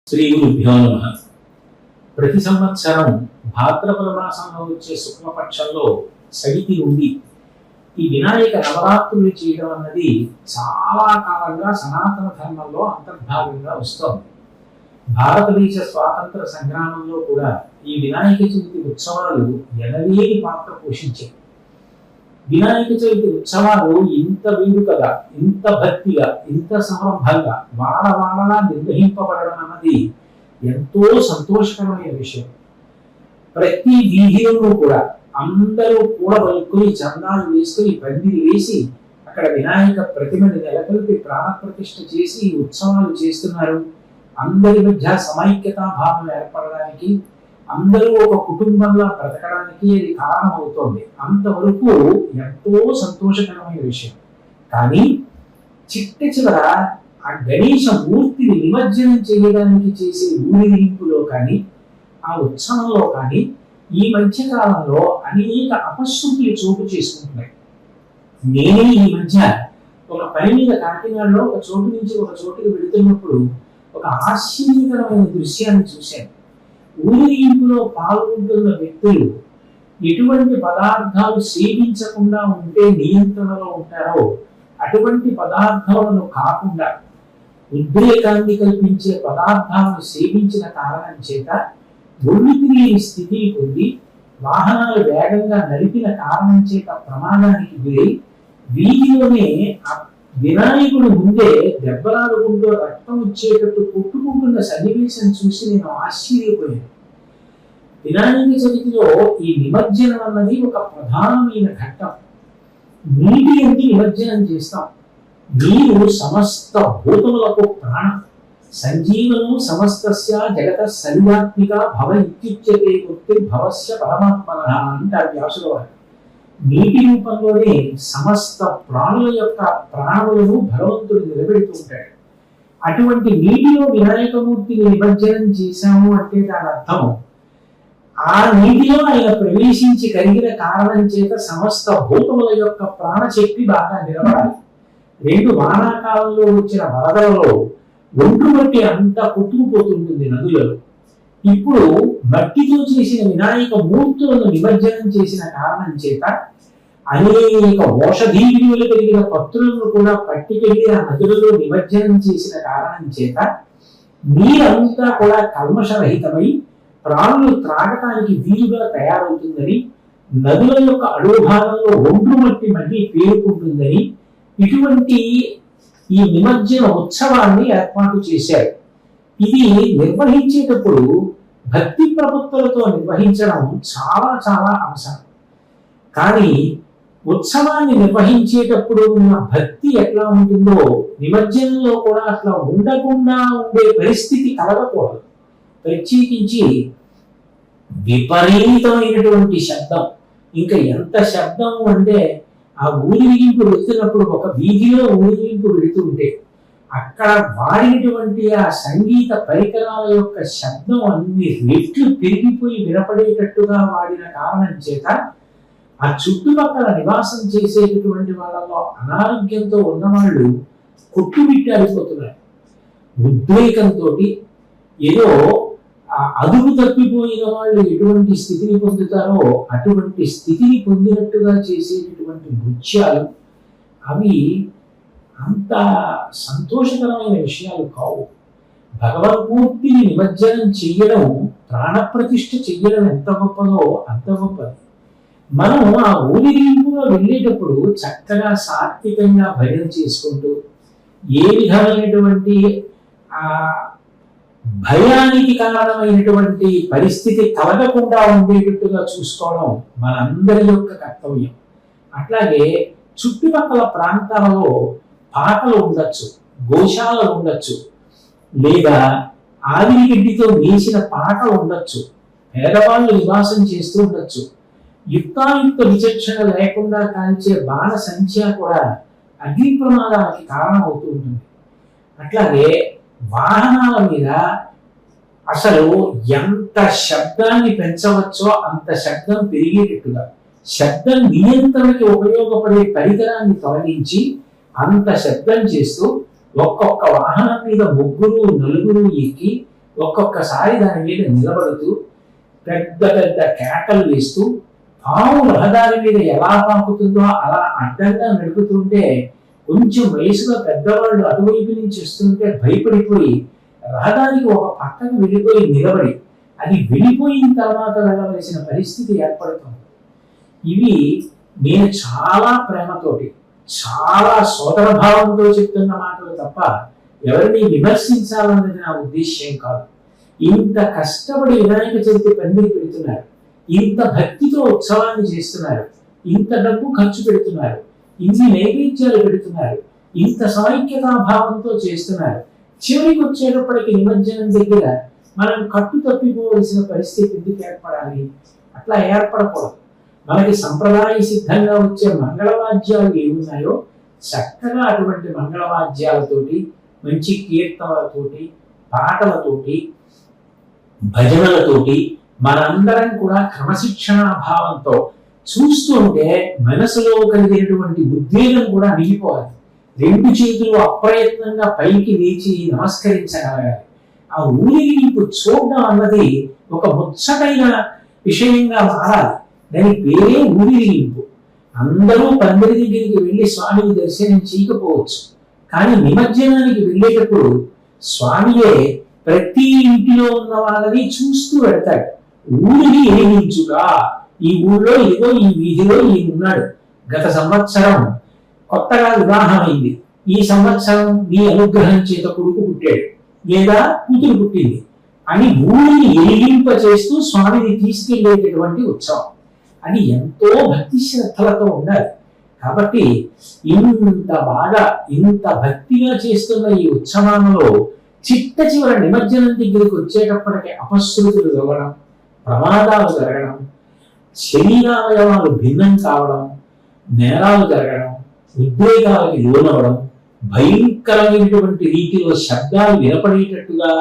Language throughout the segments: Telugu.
శ్రీ గురుభ్యో నమః. ప్రతి సంవత్సరం భాద్రపద మాసంలో వచ్చే శుక్లపక్షంలో సవితి ఉండి ఈ వినాయక నవరాత్రులు చేయడం అన్నది చాలా కాలంగా సనాతన ధర్మంలో అంతర్భాగంగా వస్తోంది. భారతదేశ స్వాతంత్ర సంగ్రామంలో కూడా ఈ వినాయక చవితి ఉత్సవాలు ఎనలేని పాత్ర పోషించాయి. వినాయక చవితి ఉత్సవాలు ఇంత వేడుకగా, ఇంత భక్తిగా, ఇంత సంరంభంగా వాడవాడలా నిర్వహింపబడడం అన్నది ఎంతో సంతోషకరమైన విషయం. ప్రతి వీధిలోనూ కూడా అందరూ కూడబలుక్కుని చందాలు వేసుకుని పందిరి వేసి అక్కడ వినాయక ప్రతిమని నెలకొల్పి ప్రాణప్రతిష్ఠ చేసి ఉత్సవాలు చేస్తున్నారు. అందరి మధ్య సమైక్యతా భావం ఏర్పడడానికి, అందరూ ఒక కుటుంబంలో బ్రతకడానికి ఇది కారణమవుతోంది. అంతవరకు ఎంతో సంతోషకరమైన విషయం. కానీ చిట్ట చివర ఆ గణేశ మూర్తిని నిమజ్జనం చేయడానికి చేసే ఊరేగింపులో కానీ, ఆ ఉత్సవంలో కానీ ఈ మధ్య కాలంలో అనేక అపశృతులు చోటు చేసుకుంటున్నాయి. నేనే ఈ మధ్య ఒక పని మీద కాకినాడలో ఒక చోటు నుంచి ఒక చోటుకి వెళుతున్నప్పుడు ఒక ఆశ్చర్యకరమైన దృశ్యాన్ని చూశాను. ఊరేగింపులో పాల్గొంటున్న వ్యక్తులు ఎటువంటి పదార్థాలు సేవించకుండా ఉంటే నియంత్రణలో ఉంటారో అటువంటి పదార్థాలను కాకుండా ఉద్రేకాన్ని కల్పించే పదార్థాలను సేవించిన కారణం చేత ఒళ్ళు తిరిగిన స్థితిని పొంది వాహనాలు వేగంగా నడిపిన కారణం చేత ప్రమాదానికి గురై వీధిలోనే వినాయకుడు ముందే దెబ్బలాడుకుంటూ రక్తం వచ్చేటట్టు కొట్టుకుంటున్న సన్నివేశం చూసి నేను ఆశ్చర్యపోయాను. వినాయక చవితిలో ఈ నిమజ్జనం అన్నది ఒక ప్రధానమైన ఘట్టం. నీటి ఎందు నిమజ్జనం చేస్తాం. నీరు సమస్త భూతములకు ప్రాణం. సంజీవనం సమస్తస్య జగత సర్వాత్మిక భవ ఇత్యుచ్యతే వృత్తి భవస్య పరమాత్మనః అంటారు వ్యాసుల వారు. నీటి రూపంలోనే సమస్త ప్రాణుల యొక్క ప్రాణములను భగవంతుడు నిలబెడుతూ ఉంటాడు. అటువంటి నీటిలో వినాయకమూర్తిని నిమజ్జనం చేశాము అంటే దాని అర్థం ఆ నీటిలో ఆయన ప్రవేశించి కలిగిన కారణం చేత సమస్త భూతముల యొక్క ప్రాణశక్తి బాగా నిలబడాలి. రెండు వానాకాలంలో వచ్చిన వరదలలో ఒంటు మట్టి అంతా కొట్టుకుపోతుంటుంది నదులలో. ఇప్పుడు మట్టితో చేసిన వినాయక మూర్తులను నిమజ్జనం చేసిన కారణం చేత అనేక ఔషధీ విలువలు కలిగిన పత్రులను కూడా పట్టుకెళ్లి ఆ నదులలో నిమజ్జనం చేసిన కారణం చేత నీరంతా కూడా కల్మషరహితమై ప్రాణులు త్రాగటానికి వీలుగా తయారవుతుందని, నదుల యొక్క అడుగు భాగంలో ఒండ్రు మట్టి మళ్ళీ పేరుకుంటుందని ఇటువంటి ఈ నిమజ్జన ఉత్సవాన్ని ఏర్పాటు చేశారు. ఇది నిర్వహించేటప్పుడు భక్తి ప్రపత్తులతో నిర్వహించడం చాలా చాలా అవసరం. కానీ ఉత్సవాన్ని నిర్వహించేటప్పుడు ఉన్న భక్తి ఎట్లా ఉంటుందో నిమజ్జనంలో కూడా అట్లా ఉండకుండా ఉండే పరిస్థితి కలగకూడదు. ప్రత్యేకించి విపరీతమైనటువంటి శబ్దం, ఇంకా ఎంత శబ్దం అంటే ఆ ఊరేగింపు వెళ్తున్నప్పుడు ఒక వీధిలో ఊరేగింపు వెళుతుంటే అక్కడ వాడినటువంటి ఆ సంగీత పరికరాల యొక్క శబ్దం అన్ని రెట్లు పెరిగిపోయి వినపడేటట్టుగా వాడిన కారణం చేత ఆ చుట్టుపక్కల నివాసం చేసేటటువంటి వాళ్ళలో అనారోగ్యంతో ఉన్నవాళ్ళు కొట్టుబిట్టాడిపోతున్నారు. ఉద్రేకంతో ఏదో అదుపు తప్పిపోయిన వాళ్ళు ఎటువంటి స్థితిని పొందుతారో అటువంటి స్థితిని పొందినట్టుగా చేసేటటువంటి నృత్యాలు అవి అంత సంతోషకరమైన విషయాలు కావు. భగవన్మూర్తిని నిమజ్జనం చెయ్యడం, ప్రాణప్రతిష్ఠ చెయ్యడం ఎంత గొప్పదో అంత గొప్పది. మనం ఆ ఊరేగింపులో వెళ్ళేటప్పుడు చక్కగా సాత్వికంగా భజన చేసుకుంటూ ఏ విధమైనటువంటి ఆ భయానికి కారణమైనటువంటి పరిస్థితి కలగకుండా ఉండేటట్టుగా చూసుకోవడం మనందరి యొక్క కర్తవ్యం. అట్లాగే చుట్టుపక్కల ప్రాంతాలలో పాకలు ఉండొచ్చు, గోశాలలు ఉండొచ్చు, లేదా ఆవిరిగడ్డితో వేసిన పాకలు ఉండొచ్చు, పేదవాళ్ళు నివాసం చేస్తూ ఉండొచ్చు. యుక్తాయుక్త విచక్షణ లేకుండా కాల్చే బాణ సంఖ్య కూడా అగ్ని ప్రమాదానికి కారణమవుతూ ఉంటుంది. అట్లాగే వాహనాల మీద అసలు ఎంత శబ్దాన్ని పెంచవచ్చో అంత శబ్దం పెరిగేటట్టుగా శబ్ద నియంత్రణకి ఉపయోగపడే పరికరాన్ని తొలగించి అంత శబ్దం చేస్తూ ఒక్కొక్క వాహనం మీద ముగ్గురు నలుగురు ఎక్కి ఒక్కొక్కసారి దాని మీద నిలబడుతూ పెద్ద పెద్ద కేకలు వేస్తూ పాము రహదారి మీద ఎలా పాకుతుందో అలా అడ్డంగా నడుపుతుంటే కొంచెం వయసులో పెద్దవాళ్ళు అటువైపు నుంచి వస్తుంటే భయపడిపోయి రహదారికి ఒక పక్కకు వెళ్ళిపోయి నిలబడి అది వెళ్ళిపోయిన తర్వాత వెళ్ళవలసిన పరిస్థితి ఏర్పడుతుంది. ఇవి నేను చాలా ప్రేమతోటి చాలా సోదర భావంతో చెప్తున్న మాటలు తప్ప ఎవరిని విమర్శించాలన్నది నా ఉద్దేశ్యం కాదు. ఇంత కష్టపడి వినాయక చవితి పందిరి పెడుతున్నారు, ఇంత భక్తితో ఉత్సవాన్ని చేస్తున్నారు, ఇంత డబ్బు ఖర్చు పెడుతున్నారు, ఇన్ని నైవేద్యాలు పెడుతున్నారు, ఇంత సమైక్యతా భావంతో చేస్తున్నారు. చివరికి వచ్చేటప్పటికి నిమజ్జనం దగ్గర మనం కట్టు తప్పిపోవలసిన పరిస్థితి ఎందుకు ఏర్పడాలి? అట్లా ఏర్పడకూడదు. మనకి సంప్రదాయ సిద్ధంగా వచ్చే మంగళవాద్యాలు ఏమున్నాయో చక్కగా అటువంటి మంగళవాద్యాలతోటి, మంచి కీర్తనలతోటి, పాటలతోటి, భజనలతోటి మనందరం కూడా క్రమశిక్షణా భావంతో చూస్తుంటే మనసులో కలిగినటువంటి ఉద్వేగం కూడా మిగిలిపోవాలి. రెండు చేతులు అప్రయత్నంగా పైకి లేచి నమస్కరించగలగాలి. ఆ ఊరేగింపు చూడడం అన్నది ఒక ముచ్చటైన విషయంగా మారాలి. దాని పేరే ఊరేగింపు. అందరూ పందిరి దగ్గరికి వెళ్ళి స్వామిని దర్శనం చేయకపోవచ్చు, కానీ నిమజ్జనానికి వెళ్ళేటప్పుడు స్వామియే ప్రతి ఇంటిలో ఉన్న వాళ్ళని చూస్తూ వెళ్తాడు. ఊరిని ఏగించుగా, ఈ ఊళ్ళో ఏదో ఈ వీధిలో ఈయన ఉన్నాడు, గత సంవత్సరం కొత్తగా వివాహమైంది, ఈ సంవత్సరం నీ అనుగ్రహం చేత కొడుకు పుట్టాడు లేదా కూతురు పుట్టింది అని ఊరిని ఏగింప చేస్తూ స్వామిని తీసుకెళ్లేటటువంటి ఉత్సవం. అది ఎంతో భక్తి శ్రద్ధలతో ఉండాలి. కాబట్టి ఇంత బాగా ఇంత భక్తిగా చేస్తున్న ఈ ఉత్సవాలలో చిట్ట చివర నిమజ్జనం దగ్గరికి వచ్చేటప్పటికి అపశృతులు జరగడం, ప్రమాదాలు జరగడం, శరీరావయవాలు భిన్నం కావడం, నేరాలు జరగడం, ఉద్వేగాలకి లోనవడం, భయంకరమైనటువంటి రీతిలో శబ్దాలు వినపడేటట్టుగా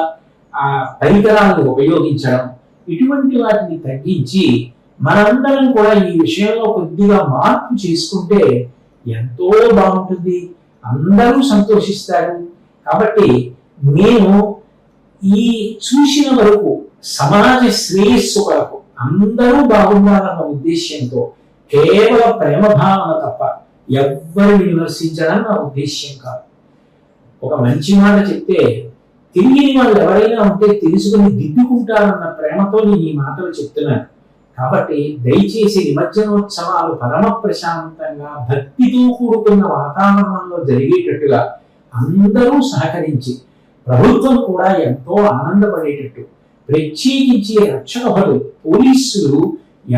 ఆ పరికరాలను ఉపయోగించడం, ఇటువంటి వాటిని తగ్గించి మనందరం కూడా ఈ విషయంలో కొద్దిగా మార్పు చేసుకుంటే ఎంతో బాగుంటుంది, అందరూ సంతోషిస్తారు. కాబట్టి నేను ఈ చూసిన వరకు సమాజ శ్రేయస్సు కొరకు అందరూ బాగుండాలన్న ఉద్దేశ్యంతో కేవలం ప్రేమ భావన తప్ప ఎవ్వరిని విమర్శించడం నా ఉద్దేశ్యం కాదు. ఒక మంచి మాట చెప్తే తిరిగిన వాళ్ళు ఎవరైనా ఉంటే తెలుసుకుని దిద్దుకుంటారన్న ప్రేమతో నేను ఈ మాటలు చెప్తున్నాను. కాబట్టి దయచేసి నిమజ్జనోత్సవాలు పరమ ప్రశాంతంగా భక్తితో కూడుకున్న వాతావరణంలో జరిగేటట్టుగా అందరూ సహకరించి ప్రభుత్వం కూడా ఎంతో ఆనందపడేటట్టు, ప్రత్యేకించి రక్షక భటులు పోలీసులు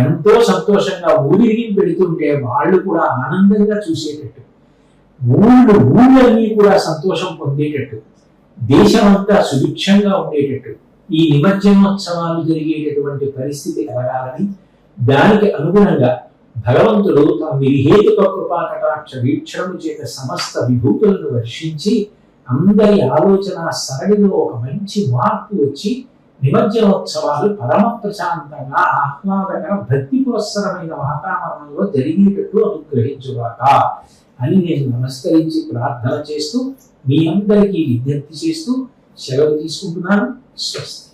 ఎంతో సంతోషంగా ఊరిని పెడుతుంటే వాళ్ళు కూడా ఆనందంగా చూసేటట్టు, ఊళ్ళన్నీ కూడా సంతోషం పొందేటట్టు, దేశమంతా సుభిక్షంగా ఉండేటట్టు ఈ నిమజ్జనోత్సవాలు జరిగేటటువంటి పరిస్థితి కలగాలని, దానికి అనుగుణంగా భగవంతుడు తమ నిర్హేతుక కృపా కటాక్ష వీక్షణము చేత సమస్త విభూతులను వర్షించి అందరి ఆలోచన సరళిలో ఒక మంచి మార్పు వచ్చి నిమజ్జనోత్సవాలు పరమ ప్రశాంతంగా ఆహ్లాదకర భక్తిపురస్సరమైన వాతావరణంలో జరిగేటట్టు అనుగ్రహించుగాక అని నేను నమస్కరించి ప్రార్థన చేస్తూ మీ అందరికీ విజ్ఞప్తి చేస్తూ సెలవు తీసుకుంటున్నాను. స్వస్తి.